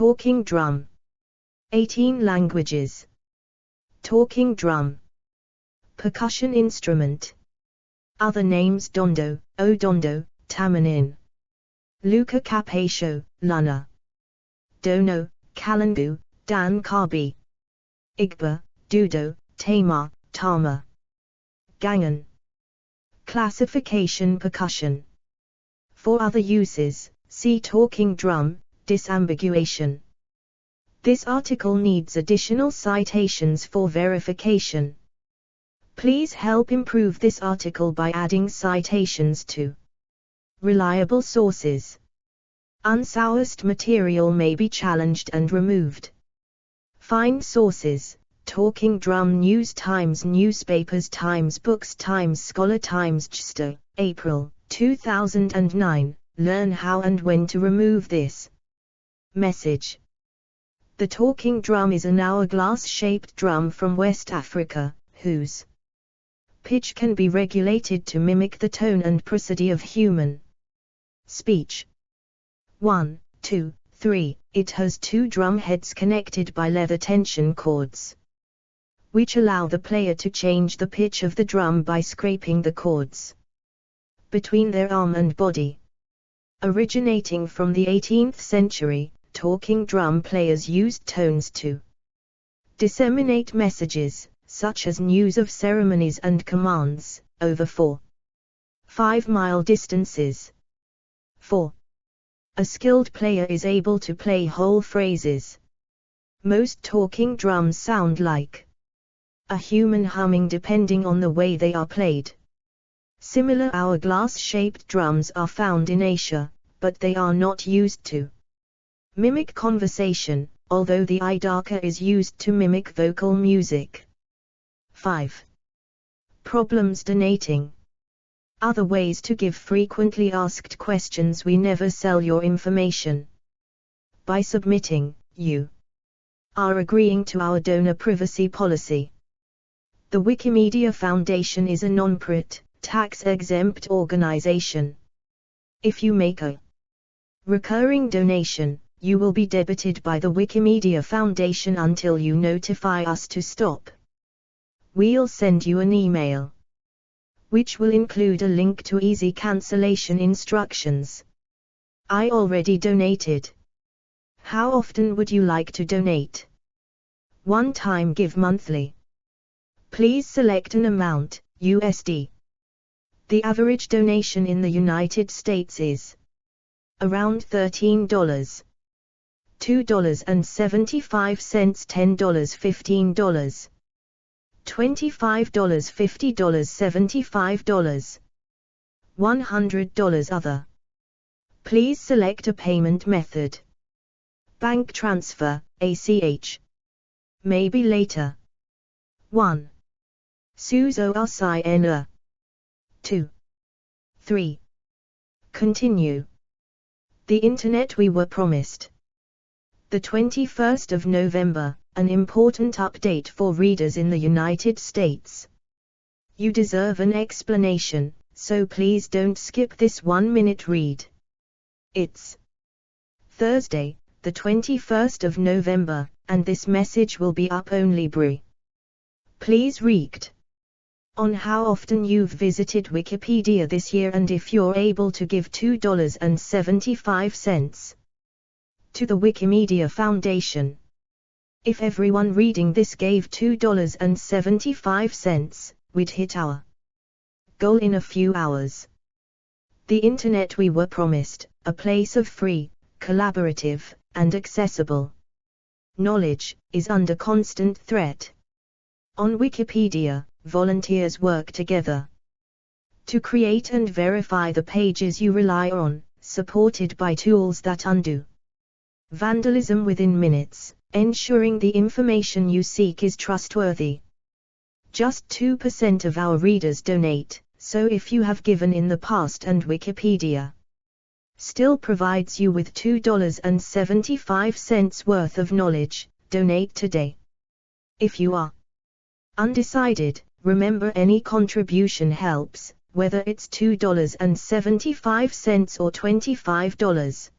Talking drum. 18 languages. Talking drum. Percussion instrument. Other names: dondo, odondo, tamanin. Luka Capatio, Luna. Dono, Kalangu, Dan Kabi. Igba, Dudo, Tama, Tama. Gangan. Classification: percussion. For other uses, see talking drum, disambiguation. This article needs additional citations for verification. Please help improve this article by adding citations to reliable sources. Unsourced material may be challenged and removed. Find sources: Talking Drum News, Times Newspapers, Times Books, Times Scholar, Times Chester, April 2009. Learn how and when to remove this message. The talking drum is an hourglass-shaped drum from West Africa, whose pitch can be regulated to mimic the tone and prosody of human speech. 1, 2, 3. It has two drum heads connected by leather tension cords, which allow the player to change the pitch of the drum by scraping the cords between their arm and body. Originating from the 18th century, talking drum players used tones to disseminate messages, such as news of ceremonies and commands, over 4-5 mile distances. 4. A skilled player is able to play whole phrases. Most talking drums sound like a human humming depending on the way they are played. Similar hourglass-shaped drums are found in Asia, but they are not used to mimic conversation, although the idaka is used to mimic vocal music. 5. Problems donating. Other ways to give frequently asked questions: we never sell your information. By submitting, you are agreeing to our donor privacy policy. The Wikimedia Foundation is a non-profit, tax-exempt organization. If you make a recurring donation, you will be debited by the Wikimedia Foundation until you notify us to stop. We'll send you an email, which will include a link to easy cancellation instructions. I already donated. How often would you like to donate? One time give monthly. Please select an amount, USD. The average donation in the United States is around $13. $2.75, $10, $15, $25, $50, $75, $100 other. Please select a payment method. Bank transfer, ACH. Maybe later. 1. Suzo Asai 2. 3. Continue. The Internet we were promised. The 21st of November, an important update for readers in the United States. You deserve an explanation, so please don't skip this 1-minute read. It's Thursday, the 21st of November, and this message will be up only Please read on how often you've visited Wikipedia this year and if you're able to give $2.75 to the Wikimedia Foundation. If everyone reading this gave $2.75, we'd hit our goal in a few hours. The Internet we were promised, a place of free, collaborative, and accessible knowledge, is under constant threat. On Wikipedia, volunteers work together to create and verify the pages you rely on, supported by tools that undo vandalism within minutes, ensuring the information you seek is trustworthy. Just 2% of our readers donate, so if you have given in the past and Wikipedia still provides you with $2.75 worth of knowledge, donate today. If you are undecided, remember any contribution helps, whether it's $2.75 or $25.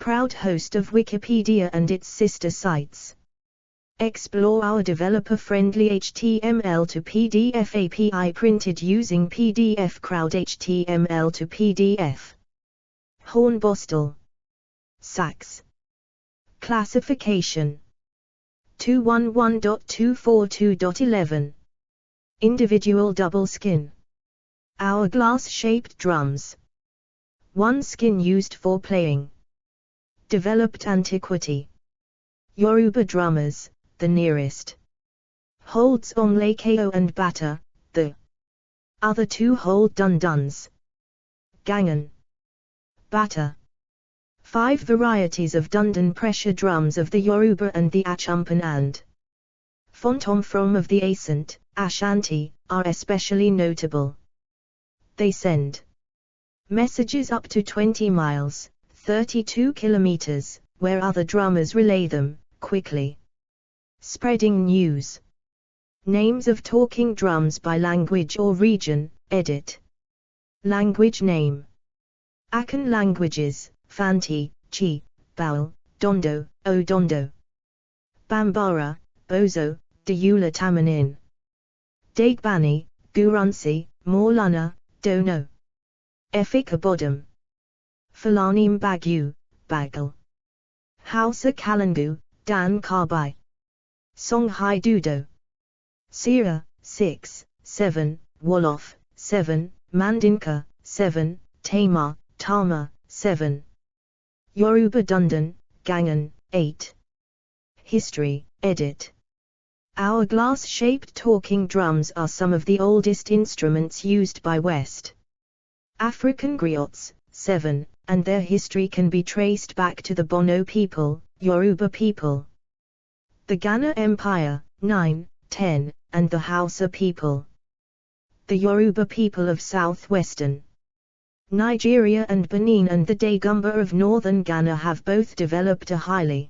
proud host of Wikipedia and its sister sites. Explore our developer-friendly HTML to PDF API printed using PDF Crowd HTML to PDF. Hornbostel. Sax. Classification 211.242.11. Individual double skin. Hourglass-shaped drums. One skin used for playing. Developed antiquity. Yoruba drummers, the nearest. Holds Onlekeo and Bata, the other two hold dunduns. Gangan. Bata. 5 varieties of dundun pressure drums of the Yoruba and the Achumpan and Fontomfrom of the Ascent, Ashanti, are especially notable. They send messages up to 20 miles, 32 kilometers, where other drummers relay them, quickly. Spreading news. Names of talking drums by language or region, edit. Language name. Akan languages, Fanti, Chi, Bawal, Dondo, Odondo. Bambara, Bozo, Diula Tamanin. Dagbani, Gurunsi, Morluna, Dono. Efik Abodam. Falanim Bagu, Bagal. Hausa Kalangu, Dan Karbai. Songhai Dudo. Sira, 6, 7, Wolof, 7, Mandinka, 7, Tamar, Tama, 7. Yoruba Dundan, Gangan, 8. History, edit. Hourglass-shaped talking drums are some of the oldest instruments used by West African griots, 7, and their history can be traced back to the Bono people, Yoruba people, the Ghana Empire, 9, 10, and the Hausa people. The Yoruba people of southwestern Nigeria and Benin and the Dagumba of northern Ghana have both developed a highly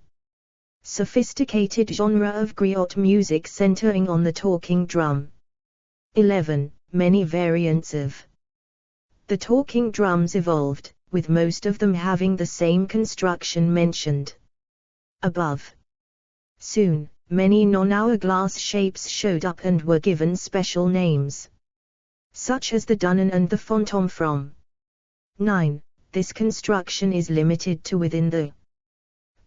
sophisticated genre of griot music centering on the talking drum. 11. Many variants of the talking drums evolved, with most of them having the same construction mentioned above. Soon, many non-hourglass shapes showed up and were given special names, such as the Dunnan and the Fontomfrom. 9. This construction is limited to within the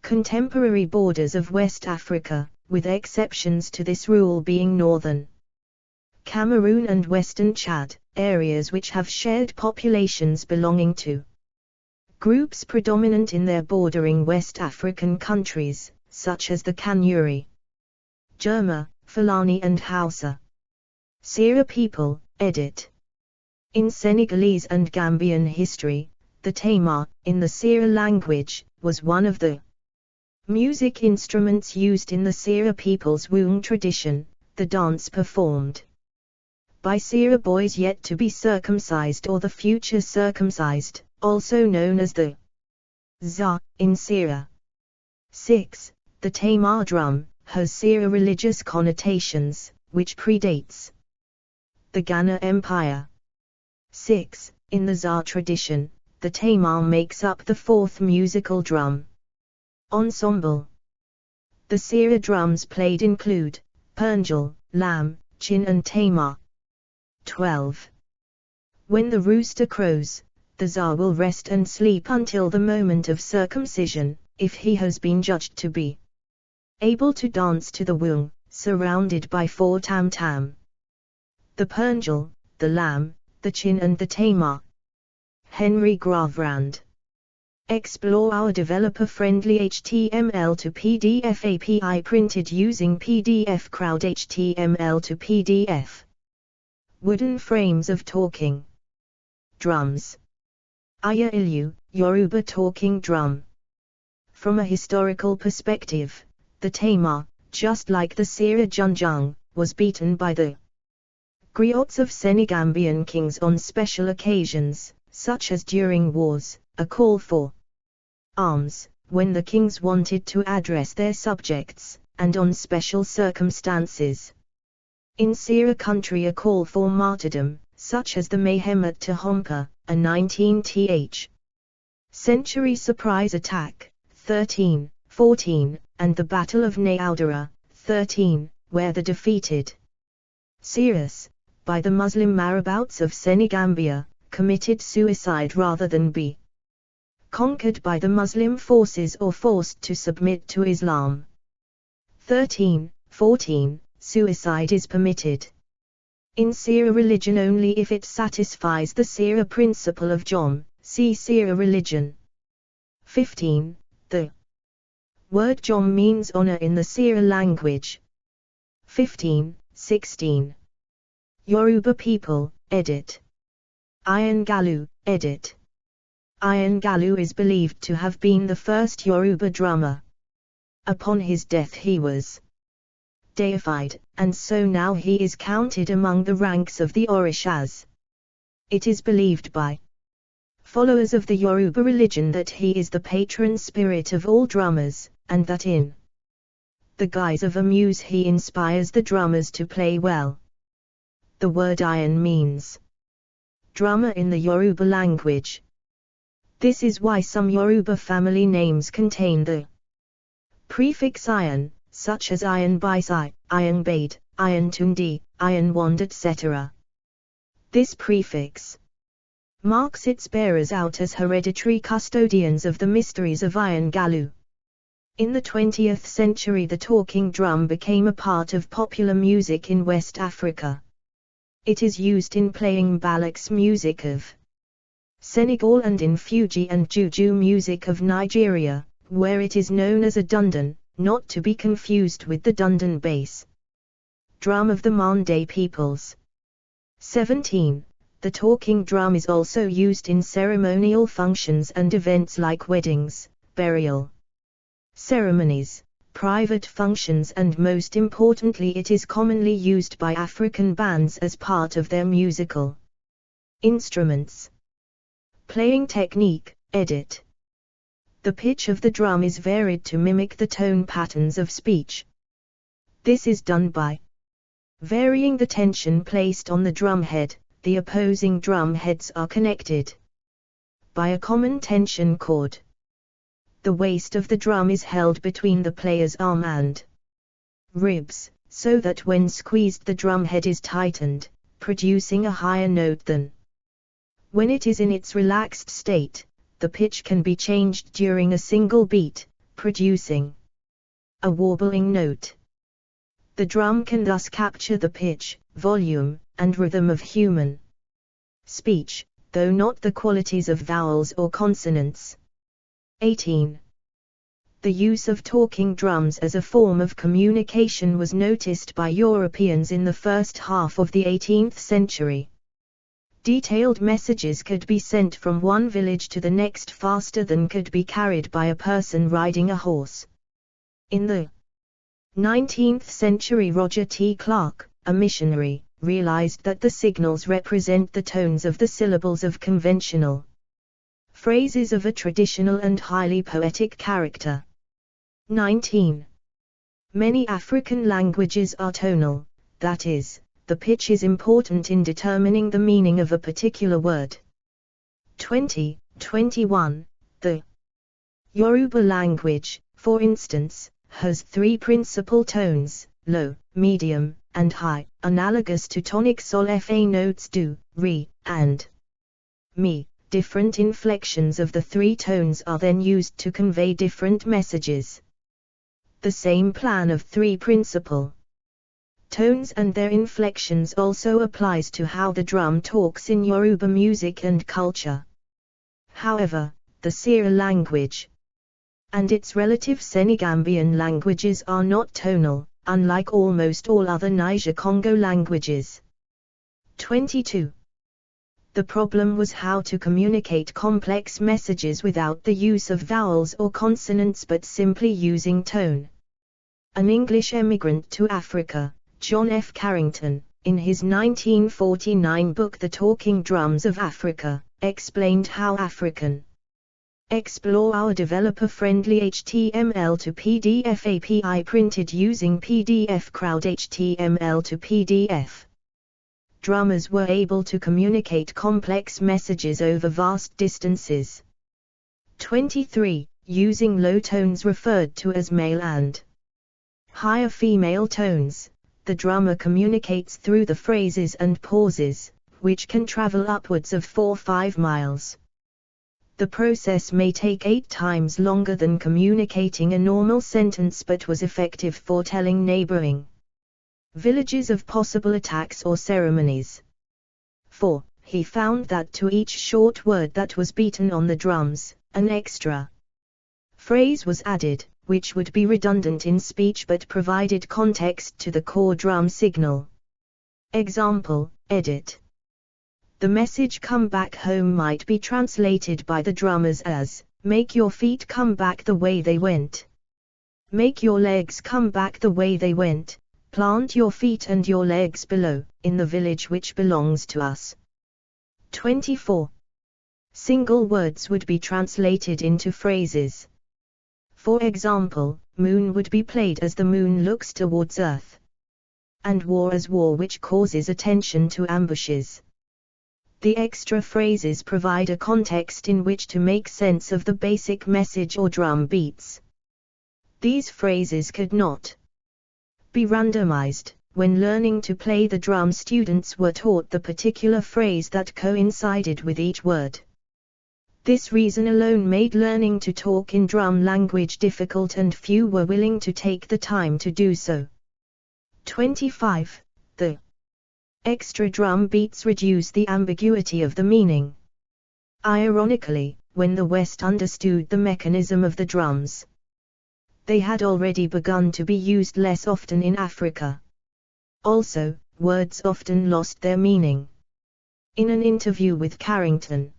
contemporary borders of West Africa, with exceptions to this rule being northern Cameroon and western Chad, areas which have shared populations belonging to groups predominant in their bordering West African countries, such as the Kanuri, Jerma, Fulani and Hausa. Sera people, edit. In Senegalese and Gambian history, the Tamar, in the Sera language, was one of the music instruments used in the Sera people's Wung tradition, the dance performed by Sera boys yet to be circumcised or the future circumcised, also known as the Za, in Sera. 6. The Tamar drum has Sera religious connotations, which predates the Ghana Empire. 6. In the Za tradition, the Tamar makes up the fourth musical drum ensemble. The Sera drums played include Pernjal, Lam, Chin and Tamar. 12. When the rooster crows, the Za will rest and sleep until the moment of circumcision, if he has been judged to be able to dance to the Wung, surrounded by 4 tam-tam. The Pernjal, the Lam, the Chin and the Tamar. Henry Gravrand. Explore our developer-friendly HTML to PDF API printed using PDF Crowd HTML to PDF. Wooden frames of talking drums. Ayangalu, Yoruba talking drum. From a historical perspective, the Tamar, just like the Sera Junjung, was beaten by the griots of Senegambian kings on special occasions, such as during wars, a call for arms, when the kings wanted to address their subjects, and on special circumstances. In Sera country a call for martyrdom, such as the mayhem at Tahompa, a 19th century surprise attack, 13, 14, and the Battle of Naoudara, 13, where the defeated Seers, by the Muslim marabouts of Senegambia, committed suicide rather than be conquered by the Muslim forces or forced to submit to Islam. 13, 14, suicide is permitted in Seer religion only if it satisfies the Seer principle of Jom, see Seer religion. 15. The word Jom means honor in the Seer language. 15, 16. Yoruba people, edit. Ayangalu, edit. Ayangalu is believed to have been the first Yoruba drummer. Upon his death he was deified, and so now he is counted among the ranks of the Orishas. It is believed by followers of the Yoruba religion that he is the patron spirit of all drummers, and that in the guise of a muse he inspires the drummers to play well. The word Ayan means drummer in the Yoruba language. This is why some Yoruba family names contain the prefix Ayan, such as Ayan Baisai, Ayan Bade, Ayan Tundi, Ayan Wand, etc. This prefix marks its bearers out as hereditary custodians of the mysteries of Ayangalu. In the 20th century the talking drum became a part of popular music in West Africa. It is used in playing Balax music of Senegal and in Fuji and Juju music of Nigeria, where it is known as a dundan, not to be confused with the dundan bass drum of the Mande peoples. 17. The talking drum is also used in ceremonial functions and events like weddings, burial ceremonies, private functions, and most importantly it is commonly used by African bands as part of their musical instruments. Playing technique, edit. The pitch of the drum is varied to mimic the tone patterns of speech. This is done by varying the tension placed on the drum head. The opposing drum heads are connected by a common tension cord. The waist of the drum is held between the player's arm and ribs, so that when squeezed the drum head is tightened, producing a higher note than when it is in its relaxed state. The pitch can be changed during a single beat, producing a warbling note. The drum can thus capture the pitch, volume, and rhythm of human speech, though not the qualities of vowels or consonants. 18. The use of talking drums as a form of communication was noticed by Europeans in the first half of the 18th century. Detailed messages could be sent from one village to the next faster than could be carried by a person riding a horse. In the 19th century Roger T. Clark, a missionary, realized that the signals represent the tones of the syllables of conventional phrases of a traditional and highly poetic character. 19. Many African languages are tonal, that is, the pitch is important in determining the meaning of a particular word. 20. 21. The Yoruba language, for instance, has three principal tones, low, medium, and high, analogous to tonic sol fa notes do, re, and mi. Different inflections of the three tones are then used to convey different messages. The same plan of three principal tones and their inflections also applies to how the drum talks in Yoruba music and culture. However, the Seer language and its relative Senegambian languages are not tonal, unlike almost all other Niger-Congo languages. 22. The problem was how to communicate complex messages without the use of vowels or consonants but simply using tone. An English emigrant to Africa, John F. Carrington, in his 1949 book The Talking Drums of Africa, explained how African Explore our developer-friendly HTML to PDF API printed using PDF Crowd HTML to PDF. Drummers were able to communicate complex messages over vast distances. 23. using low tones referred to as male and higher female tones. The drummer communicates through the phrases and pauses, which can travel upwards of 4-5 miles. The process may take 8 times longer than communicating a normal sentence, but was effective for telling neighboring villages of possible attacks or ceremonies. 4. He found that to each short word that was beaten on the drums, an extra phrase was added, which would be redundant in speech but provided context to the core drum signal. Example, edit. The message "come back home" might be translated by the drummers as, "Make your feet come back the way they went. Make your legs come back the way they went. Plant your feet and your legs below, in the village which belongs to us." 24. Single words would be translated into phrases. For example, "moon" would be played as "the moon looks towards earth," and "war" as "war," which causes attention to ambushes. The extra phrases provide a context in which to make sense of the basic message or drum beats. These phrases could not be randomized. When learning to play the drum, students were taught the particular phrase that coincided with each word. This reason alone made learning to talk in drum language difficult, and few were willing to take the time to do so. 25. The extra drum beats reduce the ambiguity of the meaning. Ironically, when the West understood the mechanism of the drums, they had already begun to be used less often in Africa. Also, words often lost their meaning. In an interview with Carrington,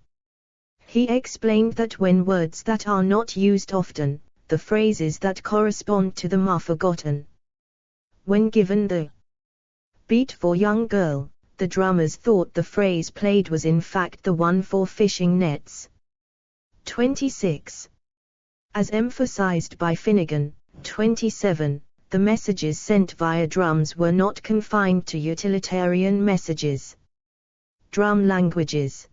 he explained that when words that are not used often, the phrases that correspond to them are forgotten. When given the beat for "young girl," the drummers thought the phrase played was in fact the one for fishing nets. 26. As emphasized by Finnegan, 27, the messages sent via drums were not confined to utilitarian messages. Drum languages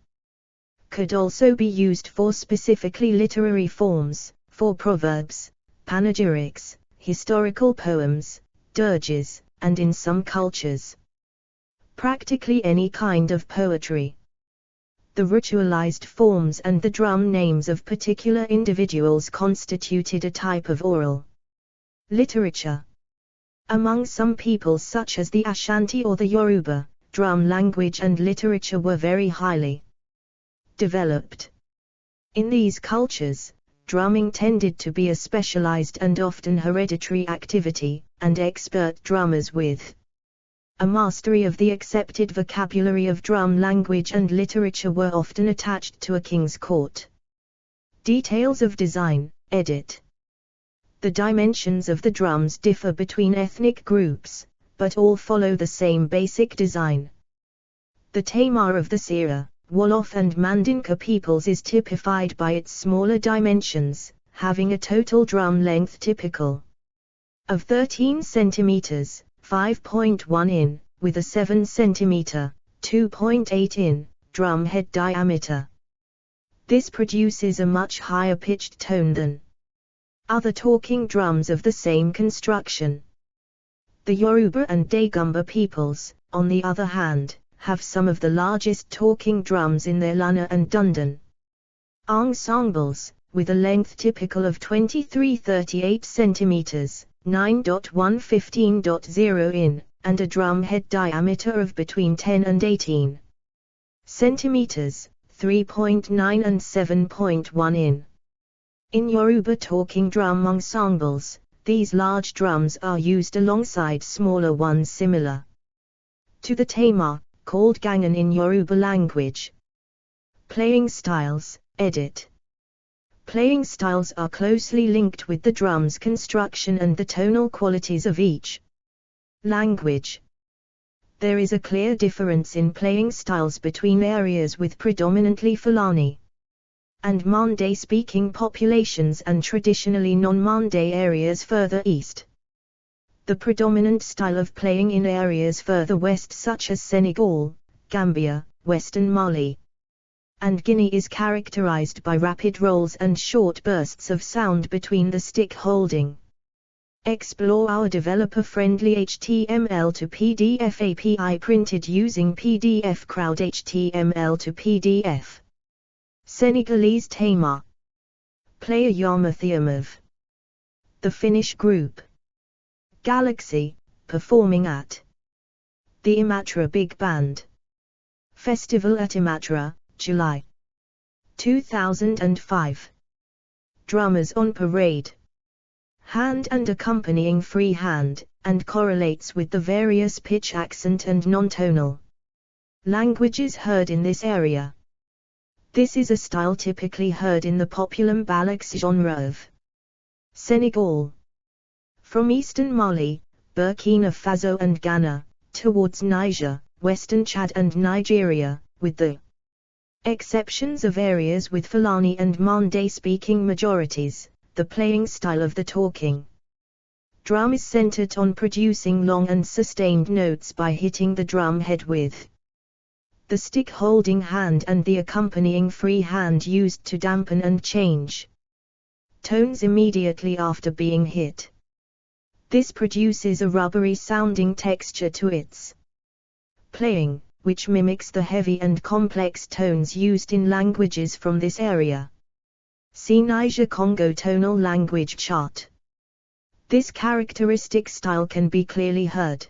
could also be used for specifically literary forms, for proverbs, panegyrics, historical poems, dirges, and in some cultures, practically any kind of poetry. The ritualized forms and the drum names of particular individuals constituted a type of oral literature. Among some peoples such as the Ashanti or the Yoruba, drum language and literature were very highly developed. In these cultures, drumming tended to be a specialized and often hereditary activity, and expert drummers with a mastery of the accepted vocabulary of drum language and literature were often attached to a king's court. Details of design, edit. The dimensions of the drums differ between ethnic groups, but all follow the same basic design. The Tamar of the Sera, Wolof and Mandinka peoples is typified by its smaller dimensions, having a total drum length typical of 13 cm, 5.1 in, with a 7 cm, 2.8 in, drum head diameter. This produces a much higher pitched tone than other talking drums of the same construction. The Yoruba and Dagumba peoples, on the other hand, have some of the largest talking drums in their Lana and Dundan ensembles, with a length typical of 23-38 cm, 9.1-15.0 in, and a drum head diameter of between 10 and 18 cm, 3.9 and 7.1 in. In Yoruba talking drum ensembles, these large drums are used alongside smaller ones similar to the Tamar, called gangan in Yoruba language. Playing styles, edit. Playing styles are closely linked with the drum's construction and the tonal qualities of each language. There is a clear difference in playing styles between areas with predominantly Fulani and Mande-speaking populations and traditionally non-Mande areas further east. The predominant style of playing in areas further west such as Senegal, Gambia, Western Mali, and Guinea is characterized by rapid rolls and short bursts of sound between the stick holding. Explore our developer-friendly HTML to PDF API printed using PDF Crowd HTML to PDF. Senegalese Tamar. Player Yarmathiamov. The Finnish group Galaxy, performing at the Imatra Big Band Festival at Imatra, July 2005. Drummers on Parade. Hand and accompanying free hand, and correlates with the various pitch, accent and non-tonal languages heard in this area. This is a style typically heard in the popular mbalax genre of Senegal. From eastern Mali, Burkina Faso and Ghana, towards Niger, western Chad and Nigeria, with the exceptions of areas with Fulani and Mande-speaking majorities, the playing style of the talking drum is centered on producing long and sustained notes by hitting the drum head with the stick holding hand and the accompanying free hand used to dampen and change tones immediately after being hit. This produces a rubbery sounding texture to its playing, which mimics the heavy and complex tones used in languages from this area. See Niger-Congo tonal language chart. This characteristic style can be clearly heard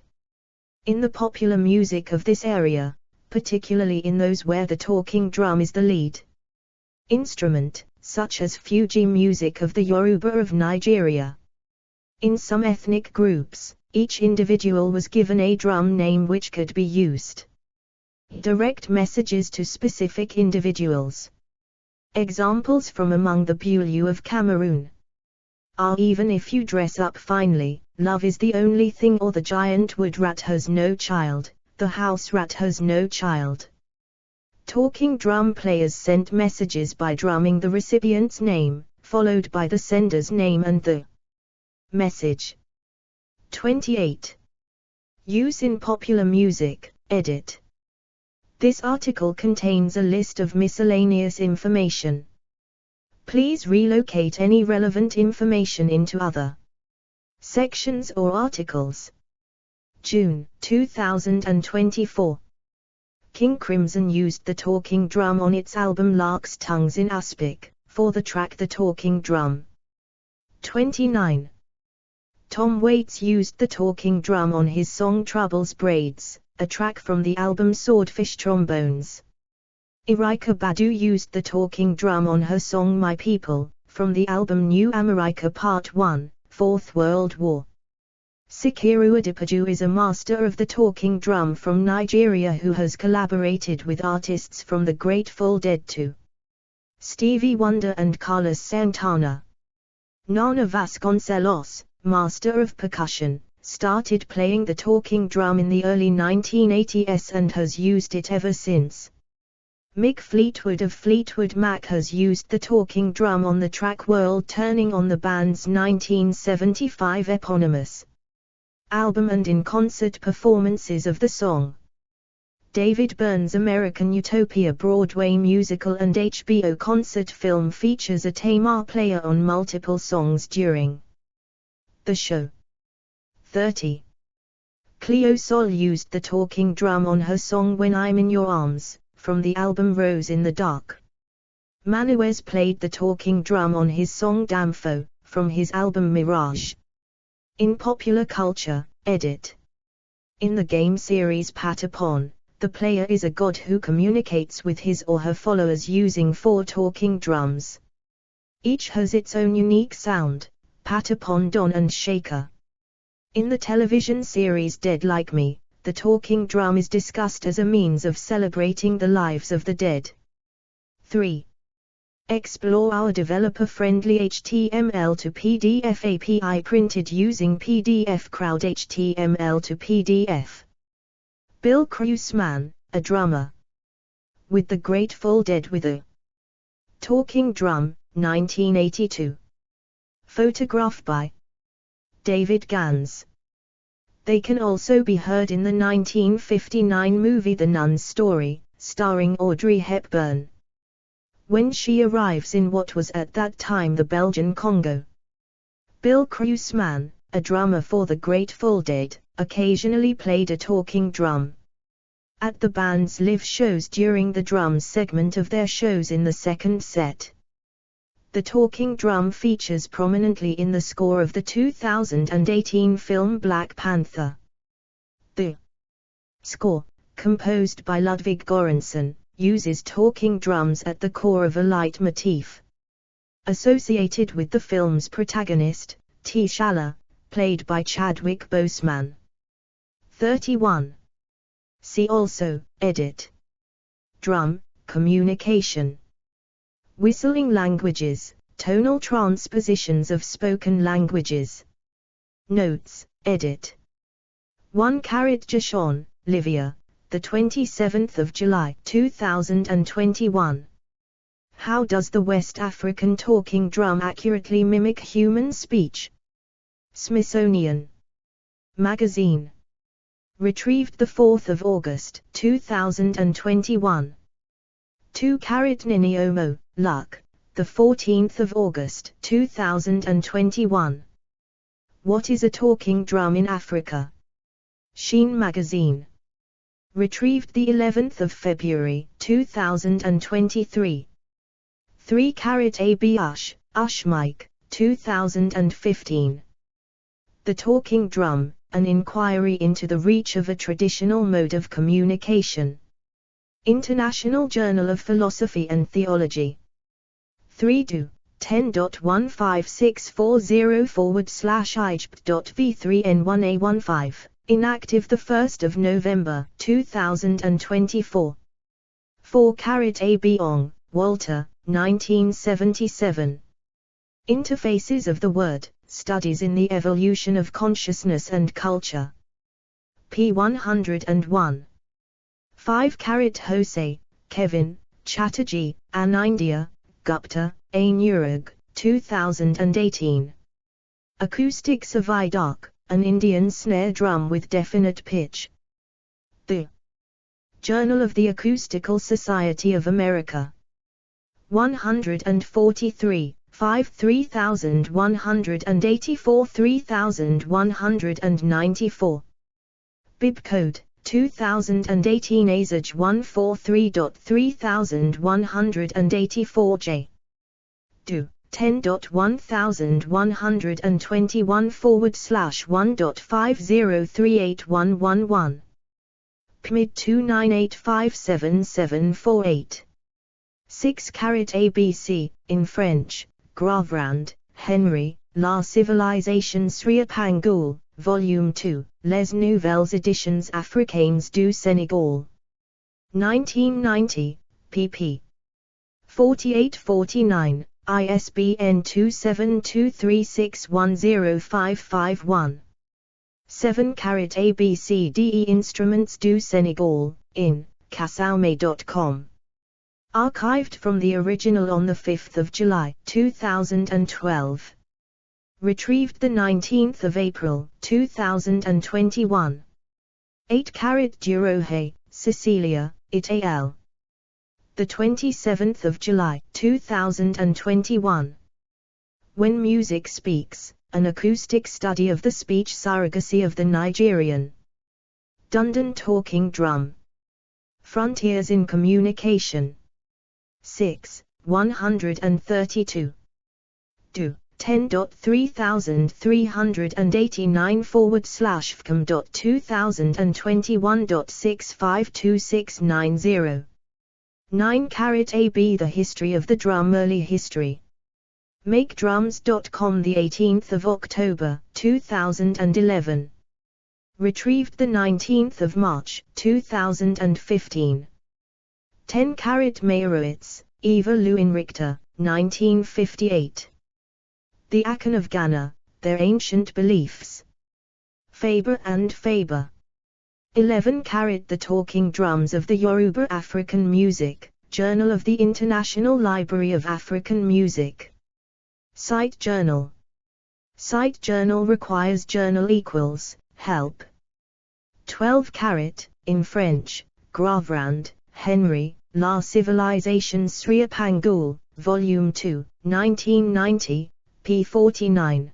in the popular music of this area, particularly in those where the talking drum is the lead instrument, such as Fuji music of the Yoruba of Nigeria. In some ethnic groups, each individual was given a drum name which could be used direct messages to specific individuals. Examples from among the Bulu of Cameroon are even if you dress up finely, love is the only thing, or the giant wood rat has no child, the house rat has no child. Talking drum players sent messages by drumming the recipient's name, followed by the sender's name and the message. 28. Use in popular music, edit. This article contains a list of miscellaneous information. Please relocate any relevant information into other sections or articles. June 2024. King Crimson used the talking drum on its album Lark's Tongues in Aspic, for the track The Talking Drum. 29. Tom Waits used the talking drum on his song Trouble's Braids, a track from the album Swordfish Trombones. Erykah Badu used the talking drum on her song My People, from the album New America Part 1, Fourth World War. Sikiru Adepaju is a master of the talking drum from Nigeria who has collaborated with artists from the Grateful Dead to Stevie Wonder and Carlos Santana. Nana Vasconcelos, master of percussion, started playing the talking drum in the early 1980s and has used it ever since. Mick Fleetwood of Fleetwood Mac has used the talking drum on the track World Turning on the band's 1975 eponymous album and in concert performances of the song. David Byrne's American Utopia Broadway musical and HBO concert film features a Tamar player on multiple songs during the show. 30. Cleo Sol used the talking drum on her song When I'm in Your Arms, from the album Rose in the Dark. Manuez played the talking drum on his song Damfo, from his album Mirage. In popular culture, edit. In the game series Patapon, the player is a god who communicates with his or her followers using 4 talking drums. Each has its own unique sound, Patapon Don and Shaker. In the television series Dead Like Me, the talking drum is discussed as a means of celebrating the lives of the dead. 3. Explore our developer-friendly HTML to PDF API printed using PDF Crowd HTML to PDF. Bill Kreutzmann, a drummer with the Grateful Dead with a talking drum, 1982. Photograph by David Gans. They can also be heard in the 1959 movie The Nun's Story, starring Audrey Hepburn. when she arrives in what was at that time the Belgian Congo. Bill Kruisman, a drummer for the Grateful Dead, occasionally played a talking drum. At the band's live shows during the drums segment of their shows in the second set. The talking drum features prominently in the score of the 2018 film Black Panther. The score, composed by Ludwig Göransson, uses talking drums at the core of a leitmotif. Associated with the film's protagonist, T'Challa, played by Chadwick Boseman. 31. See also, edit. Drum, communication. Whistling languages, tonal transpositions of spoken languages. Notes, edit. 1 Jashawn, Livia, the 27th of July 2021. How does the West African talking drum accurately mimic human speech? Smithsonian Magazine. Retrieved 4 August 2021. 2 Niniomo, Luck, the 14th of August 2021. What is a talking drum in Africa? Sheen Magazine. Retrieved the 11th of February 2023. 3 AB Ush Mike, 2015. The Talking Drum, an inquiry into the reach of a traditional mode of communication. International Journal of Philosophy and Theology. 3 to 10.15640/IJP.v3n1a15, inactive 1 November 2024. 4 AB Ong, Walter, 1977. Interfaces of the Word, Studies in the Evolution of Consciousness and Culture. p. 101. 5 Jose, Kevin, Chatterjee, An India, Gupta, A. Nurag, 2018. Acoustics of Idak, an Indian snare drum with definite pitch. The Journal of the Acoustical Society of America. 143, 5 3184 3194. Bibcode 2018 ASAJ 143.3184J. Do 10.1021/1.50381111. PMID 298577748. 6 ABC, in French, Gravrand, Henry, La Civilisation Sriapangul, Volume 2, Les Nouvelles Editions Africaines du Sénégal. 1990, pp. 48-49, ISBN 2723610551. 7 ABCDE Instruments du Sénégal, in, Kasaume.com. Archived from the original on 5 July 2012. Retrieved 19 April 2021. 8 Durohe, Cecilia, et al. 27 July 2021. When Music Speaks, an acoustic study of the speech surrogacy of the Nigerian Dundan talking drum. Frontiers in Communication. 6, 132. Do 10.3000/fcm.2021.652690. 9 AB The History of the Drum Early History. MakeDrums.com 18 October 2011. Retrieved 19 March 2015. 10 Meyerowitz, Eva Lewin-Richter, 1958. The Akan of Ghana, Their Ancient Beliefs. Faber and Faber. 11 The Talking Drums of the Yoruba African Music, Journal of the International Library of African Music. Site Journal. Site Journal requires journal equals, help. 12 in French, Gravrand, Henry, La Civilisation Sri Pangul, Volume 2, 1990, p. 49.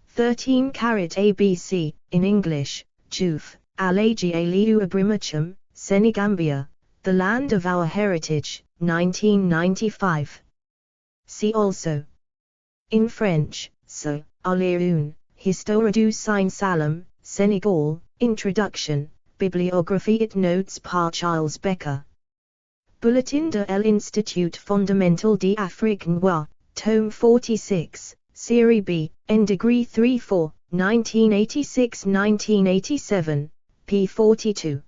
13 ABC, in English, Juf, Alagi Aliu Abrimacham, Senegambia, The Land of Our Heritage, 1995. See also. In French, Ce, Aliun, Histoire du Saint Salam, Senegal, Introduction, Bibliographie et notes par Charles Becker. Bulletin de l'Institut Fondamental d'Afrique Noire, Tome 46, Serie B, N Degree 3-4, 1986-1987, p. 42.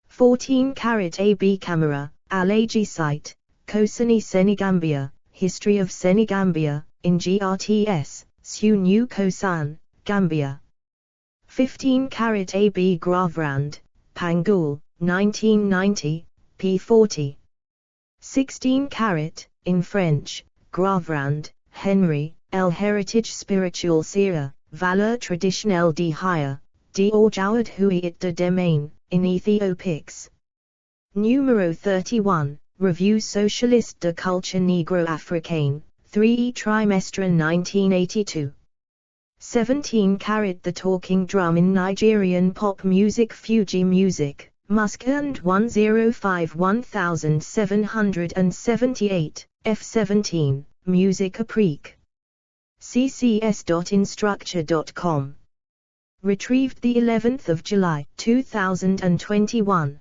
14 AB Camera, Alagi Site, Kosani Senegambia, History of Senegambia, in GRTS, Su New Kosan, Gambia. 15 AB Gravrand, Pangul, 1990, p. 40. 16 in French, Gravrand, Henry, El Héritage Spirituel Sira, Valeur Traditionnelle d'Haya, d'Orjouad Huit de Domaine, in Ethiopics. Numéro 31, Revue Socialiste de Culture Négro-Africaine, 3e trimestre 1982. 17 The Talking Drum in Nigerian Pop Music Fuji Music, Muskand 105 1778, F17, Music Afrique. ccs.instructure.com. Retrieved the 11th of July, 2021.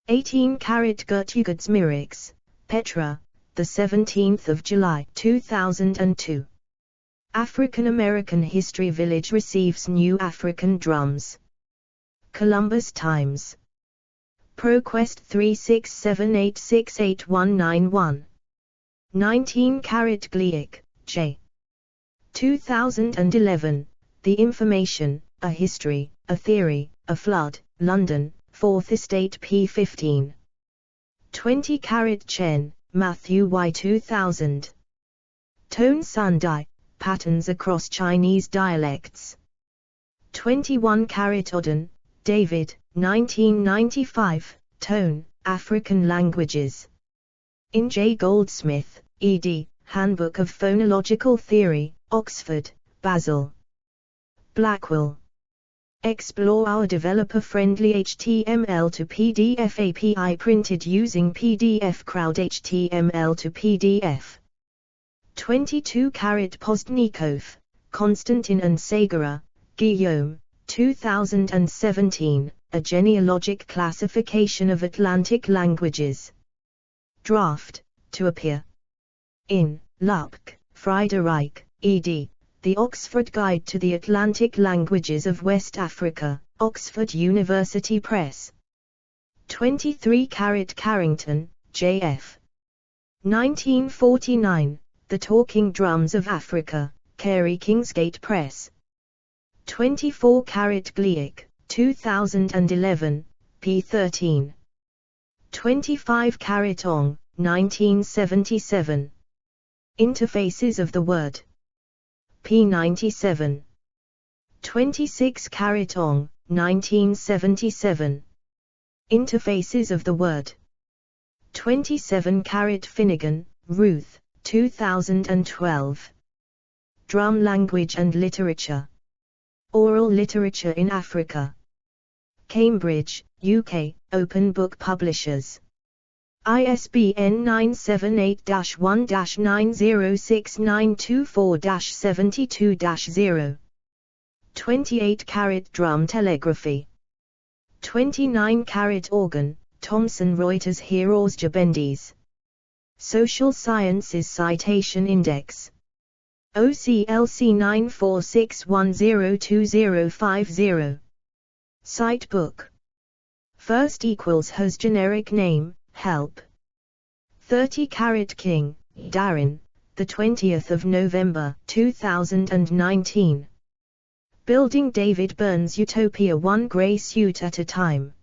18 Gertrude's Myrix, Petra, the 17th of July, 2002. African American History Village receives new African drums. Columbus Times. ProQuest 367868191. 19 Gliic, J. 2011, The Information, A History, A Theory, A Flood, London, 4th Estate p. 15. 20 Chen, Matthew Y. 2000. Tone Sundai, Patterns Across Chinese Dialects. 21 Odin, David, 1995, Tone, African Languages. In J. Goldsmith, ed., Handbook of Phonological Theory, Oxford, Basel. Blackwell. Explore our developer-friendly HTML to PDF API printed using PDF Crowd HTML to PDF. 22 Postnikov, Konstantin and Segura, Guillaume, 2017, A Genealogic Classification of Atlantic Languages. Draft, to appear. In, Lupke, Friederike, ed., The Oxford Guide to the Atlantic Languages of West Africa, Oxford University Press. 23 Carrington, J.F. 1949, The Talking Drums of Africa, Carey Kingsgate Press. 24 Gliic, 2011, p. 13. 25 Ong, 1977. Interfaces of the Word. p. 97. 26 Ong, 1977. Interfaces of the Word. 27 Finnegan, Ruth, 2012. Drum Language and Literature. Oral Literature in Africa. Cambridge, UK, Open Book Publishers. ISBN 978-1-906924-72-0. 28 Drum Telegraphy. 29 Organ, Thomson Reuters Heroes Jabendis. Social Sciences Citation Index. OCLC 946102050. Cite book. First equals has generic name, help. 30 King, Darren, the 20th of November, 2019. Building David Byrne's Utopia One Gray Suit at a Time.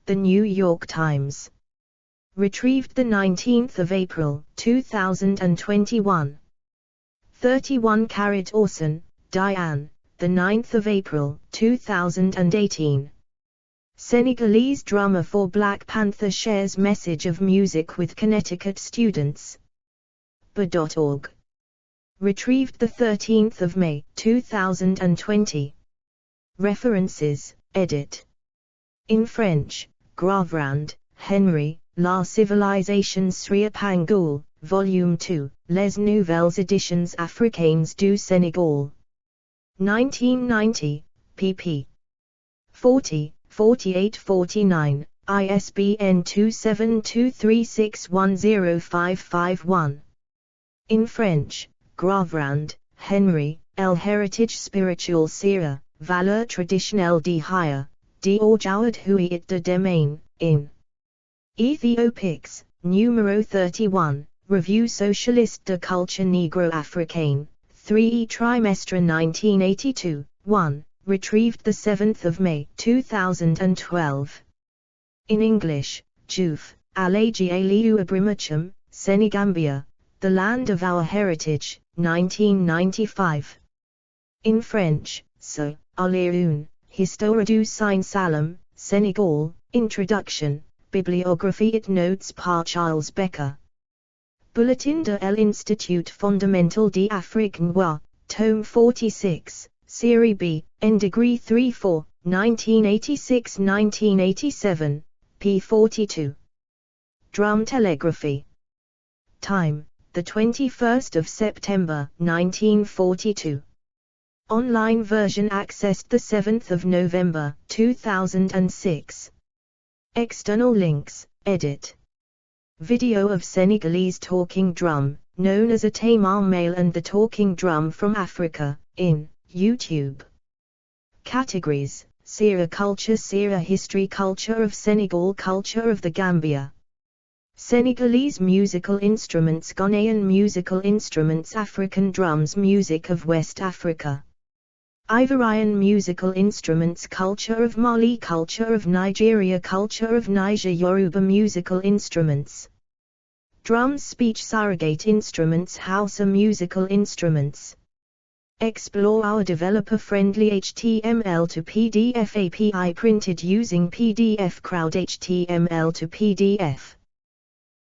The New York Times. Retrieved the 19th of April, 2021. 31 Orson, Diane, the 9th of April, 2018. Senegalese drummer for Black Panther shares message of music with Connecticut students. ba.org. Retrieved 13 May 2020. References, edit. In French, Gravrand, Henry, La Civilisation Sri Pangoul, Volume 2, Les Nouvelles Editions Africaines du Sénégal. 1990, pp. 40, 48-49, ISBN 2723610551. In French, Gravrand, Henry, El Héritage Spirituel Sira, Valeur Traditionnelle d'Hire, d'Orjouad Huit de Demain, in Ethiopics, Numéro 31, Revue Socialiste de Culture Négro-Africaine, 3 trimestre 1982, 1, retrieved 7 May 2012. In English, Diouf, Alaji Aliou Abrimacham, Senegambia, The Land of Our Heritage, 1995. In French, So, Aliroun, Histoire du Saint Salam, Senegal, Introduction, Bibliographie et notes par Charles Becker. Bulletin de l'Institut Fondamental d'Afrique Noire, Tome 46, Série B, N Degree 3-4, 1986-1987, p. 42. Drum Telegraphy. Time, the 21st of September, 1942. Online version accessed the 7th of November, 2006. External links, edit. Video of Senegalese talking drum, known as a Tamar male and the talking drum from Africa, in YouTube. Categories: Sira culture, Sira history, culture of Senegal, culture of the Gambia. Senegalese musical instruments, Ghanaian musical instruments, African drums, music of West Africa. Ivorian musical instruments, culture of Mali, culture of Nigeria, culture of Niger, Yoruba musical instruments. Drums, speech surrogate instruments, Hausa musical instruments. Explore our developer-friendly HTML to PDF API printed using PDF Crowd HTML to PDF.